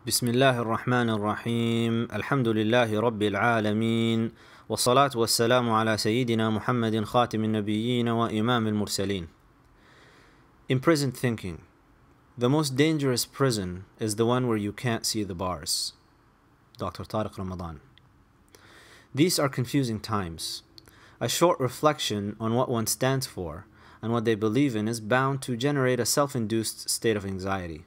بسم الله الرحمن الرحيم الحمد لله رب العالمين والصلاة والسلام على سيدنا محمد خاتم النبيين وإمام المرسلين. Imprisoned thinking. The most dangerous prison is the one where you can't see the bars. Dr. Tariq Ramadan. These are confusing times. A short reflection on what one stands for and what they believe in is bound to generate a self-induced state of anxiety.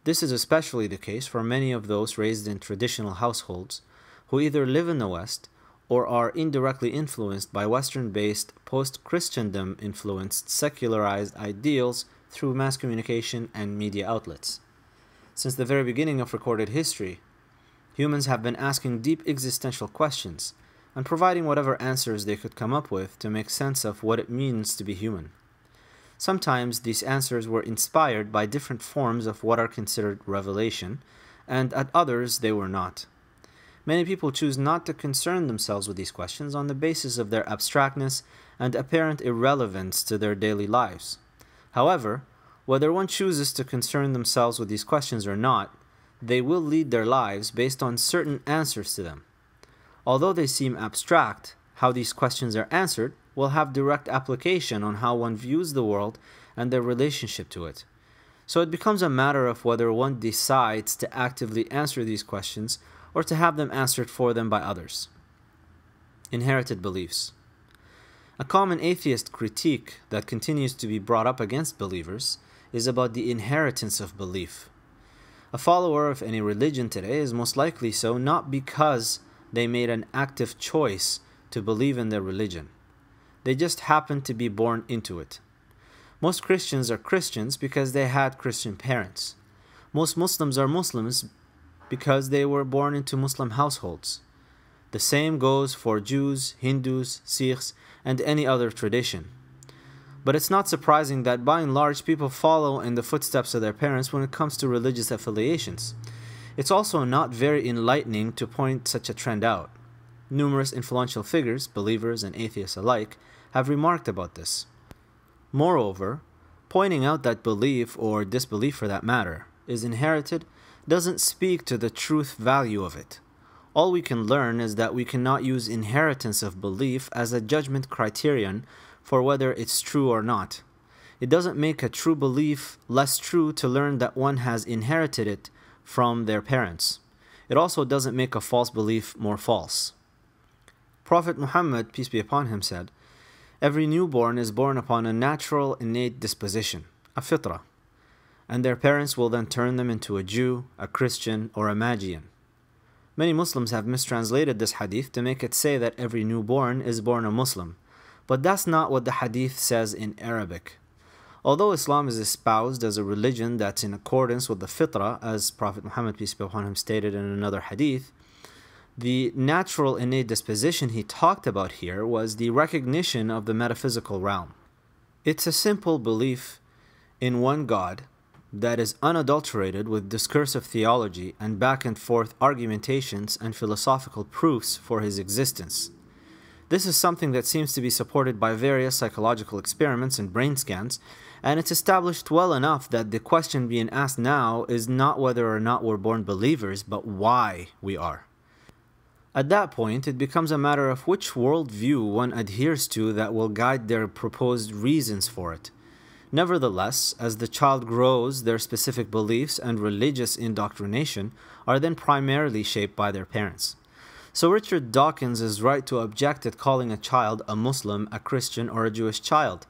This is especially the case for many of those raised in traditional households who either live in the West or are indirectly influenced by Western-based, post-Christendom-influenced, secularized ideals through mass communication and media outlets. Since the very beginning of recorded history, humans have been asking deep existential questions and providing whatever answers they could come up with to make sense of what it means to be human. Sometimes these answers were inspired by different forms of what are considered revelation, and at others they were not. Many people choose not to concern themselves with these questions on the basis of their abstractness and apparent irrelevance to their daily lives. However, whether one chooses to concern themselves with these questions or not, they will lead their lives based on certain answers to them. Although they seem abstract, how these questions are answered will have direct application on how one views the world and their relationship to it. So it becomes a matter of whether one decides to actively answer these questions or to have them answered for them by others. Inherited beliefs. A common atheist critique that continues to be brought up against believers is about the inheritance of belief. A follower of any religion today is most likely so not because they made an active choice to believe in their religion. They just happen to be born into it. Most Christians are Christians because they had Christian parents. Most Muslims are Muslims because they were born into Muslim households. The same goes for Jews, Hindus, Sikhs, and any other tradition. But it's not surprising that by and large people follow in the footsteps of their parents when it comes to religious affiliations. It's also not very enlightening to point such a trend out. Numerous influential figures, believers and atheists alike, have remarked about this. Moreover, pointing out that belief, or disbelief for that matter, is inherited doesn't speak to the truth value of it. All we can learn is that we cannot use inheritance of belief as a judgment criterion for whether it's true or not. It doesn't make a true belief less true to learn that one has inherited it from their parents. It also doesn't make a false belief more false. Prophet Muhammad, peace be upon him, said, "Every newborn is born upon a natural innate disposition, a fitrah, and their parents will then turn them into a Jew, a Christian, or a Magian." Many Muslims have mistranslated this hadith to make it say that every newborn is born a Muslim, but that's not what the hadith says in Arabic. Although Islam is espoused as a religion that's in accordance with the fitrah, as Prophet Muhammad, peace be upon him, stated in another hadith, the natural innate disposition he talked about here was the recognition of the metaphysical realm. It's a simple belief in one God that is unadulterated with discursive theology and back and forth argumentations and philosophical proofs for his existence. This is something that seems to be supported by various psychological experiments and brain scans, and it's established well enough that the question being asked now is not whether or not we're born believers, but why we are. At that point, it becomes a matter of which worldview one adheres to that will guide their proposed reasons for it. Nevertheless, as the child grows, their specific beliefs and religious indoctrination are then primarily shaped by their parents. So Richard Dawkins is right to object at calling a child a Muslim, a Christian, or a Jewish child.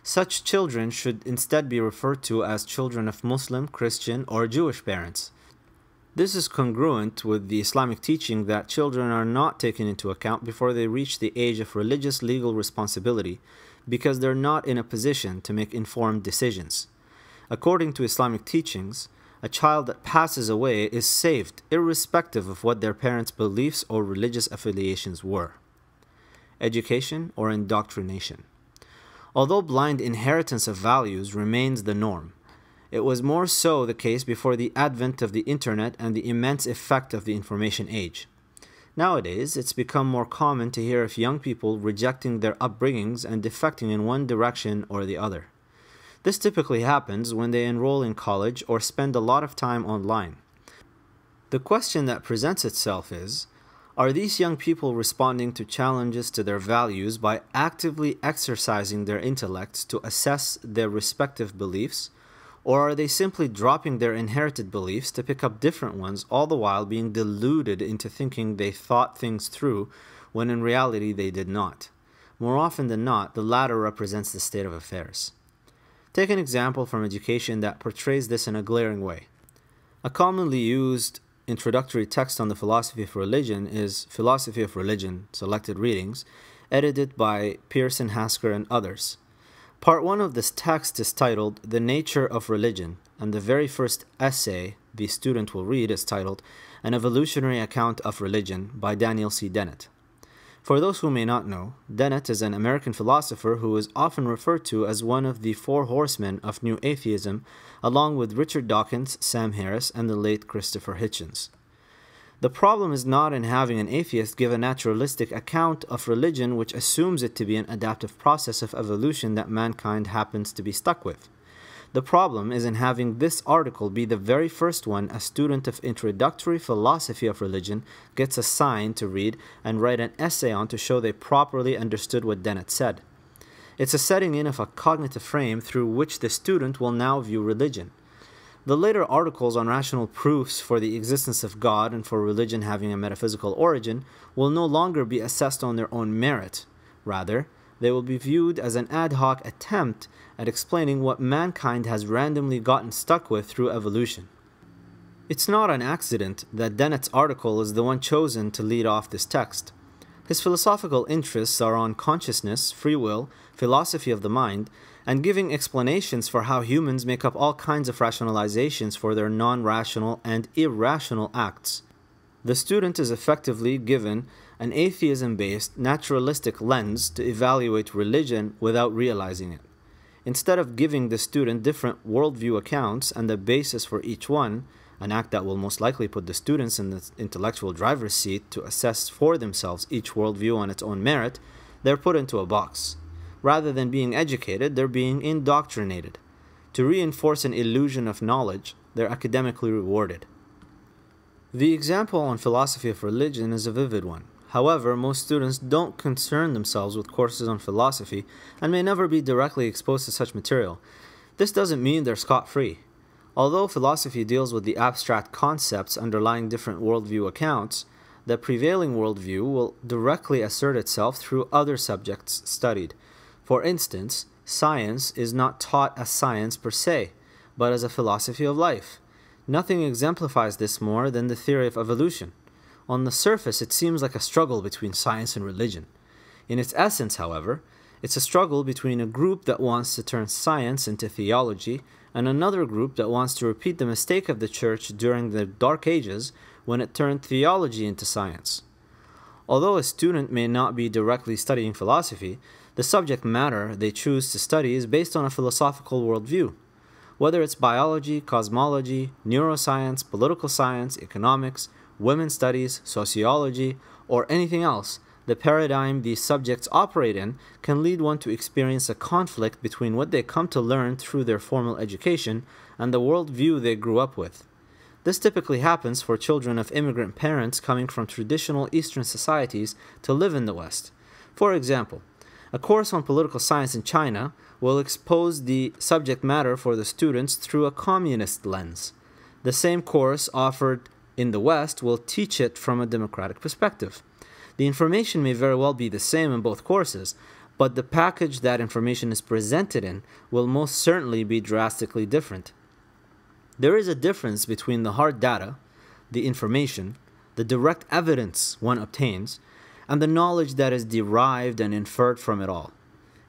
Such children should instead be referred to as children of Muslim, Christian, or Jewish parents. This is congruent with the Islamic teaching that children are not taken into account before they reach the age of religious legal responsibility because they're not in a position to make informed decisions. According to Islamic teachings, a child that passes away is saved irrespective of what their parents' beliefs or religious affiliations were. Education or indoctrination. Although blind inheritance of values remains the norm, it was more so the case before the advent of the internet and the immense effect of the information age. Nowadays, it's become more common to hear of young people rejecting their upbringings and defecting in one direction or the other. This typically happens when they enroll in college or spend a lot of time online. The question that presents itself is, are these young people responding to challenges to their values by actively exercising their intellects to assess their respective beliefs, or are they simply dropping their inherited beliefs to pick up different ones, all the while being deluded into thinking they thought things through when in reality they did not? More often than not, the latter represents the state of affairs. Take an example from education that portrays this in a glaring way. A commonly used introductory text on the philosophy of religion is Philosophy of Religion, Selected Readings, edited by Pearson Hasker and others. Part 1 of this text is titled The Nature of Religion, and the very first essay the student will read is titled An Evolutionary Account of Religion by Daniel C. Dennett. For those who may not know, Dennett is an American philosopher who is often referred to as one of the four horsemen of New Atheism, along with Richard Dawkins, Sam Harris, and the late Christopher Hitchens. The problem is not in having an atheist give a naturalistic account of religion which assumes it to be an adaptive process of evolution that mankind happens to be stuck with. The problem is in having this article be the very first one a student of introductory philosophy of religion gets assigned to read and write an essay on to show they properly understood what Dennett said. It's a setting in of a cognitive frame through which the student will now view religion. The later articles on rational proofs for the existence of God and for religion having a metaphysical origin will no longer be assessed on their own merit. Rather, they will be viewed as an ad hoc attempt at explaining what mankind has randomly gotten stuck with through evolution. It's not an accident that Dennett's article is the one chosen to lead off this text. His philosophical interests are on consciousness, free will, philosophy of the mind, and giving explanations for how humans make up all kinds of rationalizations for their non-rational and irrational acts. The student is effectively given an atheism-based, naturalistic lens to evaluate religion without realizing it. Instead of giving the student different worldview accounts and the basis for each one, an act that will most likely put the students in the intellectual driver's seat to assess for themselves each worldview on its own merit, they're put into a box. Rather than being educated, they're being indoctrinated. To reinforce an illusion of knowledge, they're academically rewarded. The example on philosophy of religion is a vivid one. However, most students don't concern themselves with courses on philosophy and may never be directly exposed to such material. This doesn't mean they're scot-free. Although philosophy deals with the abstract concepts underlying different worldview accounts, the prevailing worldview will directly assert itself through other subjects studied. For instance, science is not taught as science per se, but as a philosophy of life. Nothing exemplifies this more than the theory of evolution. On the surface, it seems like a struggle between science and religion. In its essence, however, it's a struggle between a group that wants to turn science into theology and another group that wants to repeat the mistake of the church during the Dark Ages when it turned theology into science. Although a student may not be directly studying philosophy, the subject matter they choose to study is based on a philosophical worldview. Whether it's biology, cosmology, neuroscience, political science, economics, women's studies, sociology, or anything else, the paradigm these subjects operate in can lead one to experience a conflict between what they come to learn through their formal education and the worldview they grew up with. This typically happens for children of immigrant parents coming from traditional Eastern societies to live in the West. For example, a course on political science in China will expose the subject matter for the students through a communist lens. The same course offered in the West will teach it from a democratic perspective. The information may very well be the same in both courses, but the package that information is presented in will most certainly be drastically different. There is a difference between the hard data, the information, the direct evidence one obtains, and the knowledge that is derived and inferred from it all.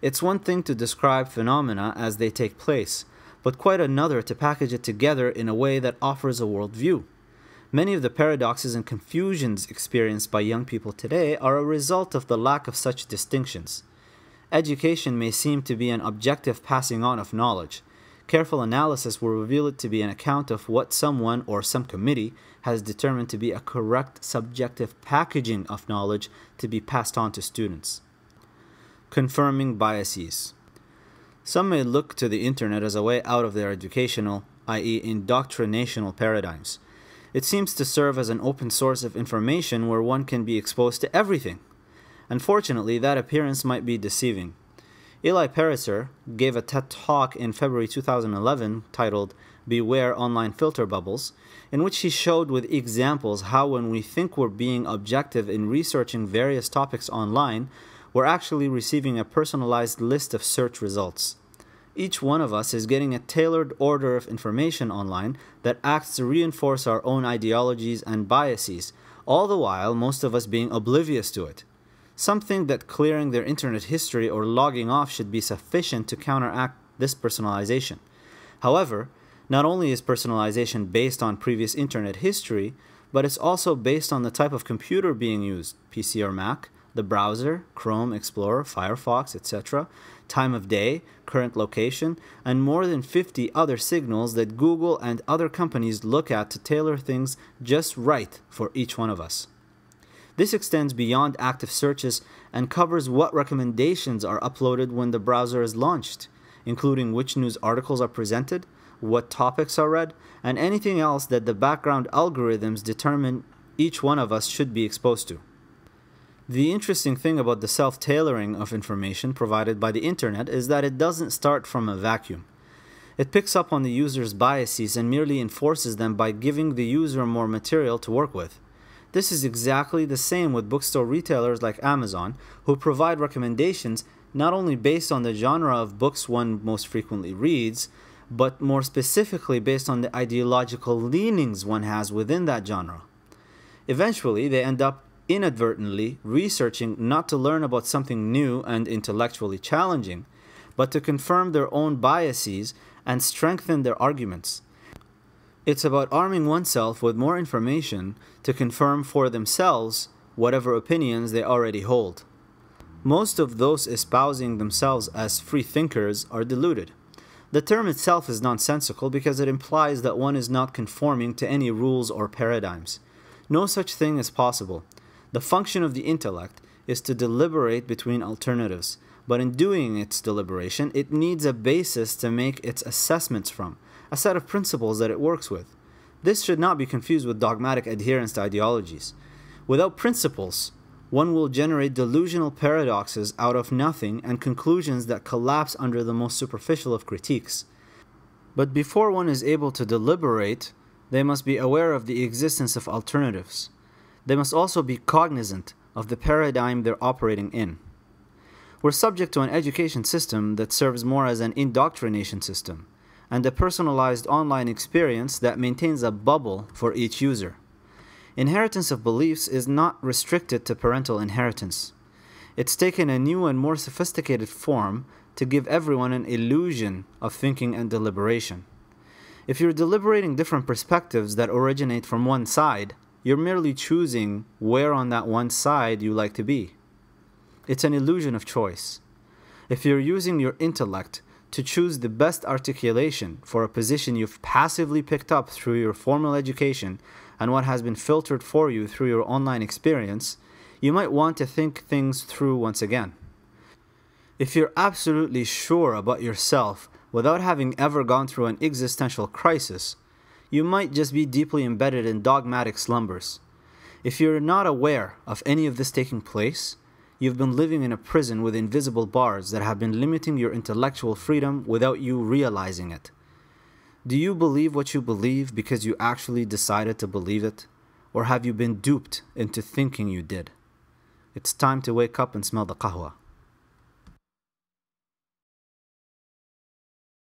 It's one thing to describe phenomena as they take place, but quite another to package it together in a way that offers a worldview. Many of the paradoxes and confusions experienced by young people today are a result of the lack of such distinctions. Education may seem to be an objective passing on of knowledge. Careful analysis will reveal it to be an account of what someone or some committee has determined to be a correct subjective packaging of knowledge to be passed on to students. Confirming biases. Some may look to the internet as a way out of their educational, i.e. indoctrinational paradigms. It seems to serve as an open source of information where one can be exposed to everything. Unfortunately, that appearance might be deceiving. Eli Pariser gave a TED Talk in February 2011 titled Beware Online Filter Bubbles, in which he showed with examples how when we think we're being objective in researching various topics online, we're actually receiving a personalized list of search results. Each one of us is getting a tailored order of information online that acts to reinforce our own ideologies and biases, all the while most of us being oblivious to it. Some think that clearing their internet history or logging off should be sufficient to counteract this personalization. However, not only is personalization based on previous internet history, but it's also based on the type of computer being used, PC or Mac, the browser, Chrome, Explorer, Firefox, etc., time of day, current location, and more than 50 other signals that Google and other companies look at to tailor things just right for each one of us. This extends beyond active searches and covers what recommendations are uploaded when the browser is launched, including which news articles are presented, what topics are read, and anything else that the background algorithms determine each one of us should be exposed to. The interesting thing about the self-tailoring of information provided by the internet is that it doesn't start from a vacuum. It picks up on the user's biases and merely enforces them by giving the user more material to work with. This is exactly the same with bookstore retailers like Amazon, who provide recommendations not only based on the genre of books one most frequently reads, but more specifically based on the ideological leanings one has within that genre. Eventually, they end up inadvertently researching not to learn about something new and intellectually challenging, but to confirm their own biases and strengthen their arguments. It's about arming oneself with more information to confirm for themselves whatever opinions they already hold. Most of those espousing themselves as free thinkers are deluded. The term itself is nonsensical because it implies that one is not conforming to any rules or paradigms. No such thing is possible. The function of the intellect is to deliberate between alternatives, but in doing its deliberation, it needs a basis to make its assessments from, a set of principles that it works with. This should not be confused with dogmatic adherence to ideologies. Without principles, one will generate delusional paradoxes out of nothing and conclusions that collapse under the most superficial of critiques. But before one is able to deliberate, they must be aware of the existence of alternatives. They must also be cognizant of the paradigm they're operating in. We're subject to an education system that serves more as an indoctrination system, and a personalized online experience that maintains a bubble for each user. Inheritance of beliefs is not restricted to parental inheritance. It's taken a new and more sophisticated form to give everyone an illusion of thinking and deliberation. If you're deliberating different perspectives that originate from one side, you're merely choosing where on that one side you like to be. It's an illusion of choice. If you're using your intellect to choose the best articulation for a position you've passively picked up through your formal education and what has been filtered for you through your online experience, you might want to think things through once again. If you're absolutely sure about yourself without having ever gone through an existential crisis, you might just be deeply embedded in dogmatic slumbers. If you're not aware of any of this taking place, you've been living in a prison with invisible bars that have been limiting your intellectual freedom without you realizing it. Do you believe what you believe because you actually decided to believe it? Or have you been duped into thinking you did? It's time to wake up and smell the qahwa.